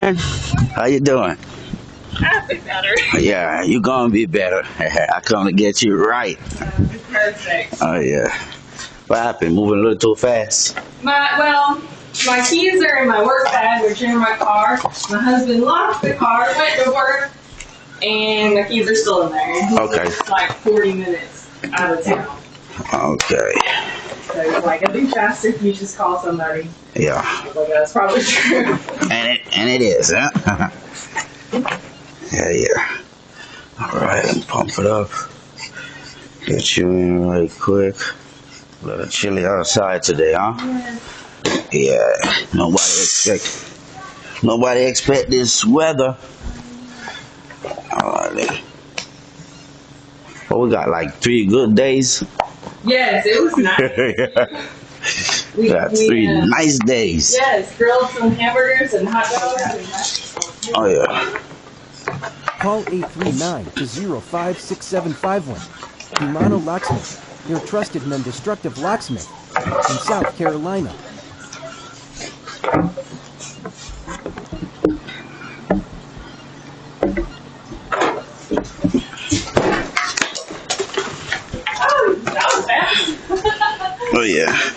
How you doing? I've been better. Yeah, you gonna be better. I come to get you right. Perfect. Oh yeah. What happened? Moving a little too fast. My keys are in my work bag, which are in my car. My husband locked the car, went to work, and the keys are still in there. He's Okay. like 40 minutes out of town. Okay. So he's like, it'd be faster if you just call somebody. Yeah. I was like, that's probably true. And it is, huh? Yeah, yeah. All right, let me pump it up. Get you in right quick. A little chilly outside today, huh? Yeah. Nobody expect this weather. All right. Then. Well, we got like 3 good days. Yes, it was nice. Yeah. We Got 3 nice days. yes, grilled some hamburgers and hot dogs. Oh yeah. Call 839-056751. Delano Locksmith, your trusted and indestructible locksmith in South Carolina. Oh, that was fast. Oh yeah.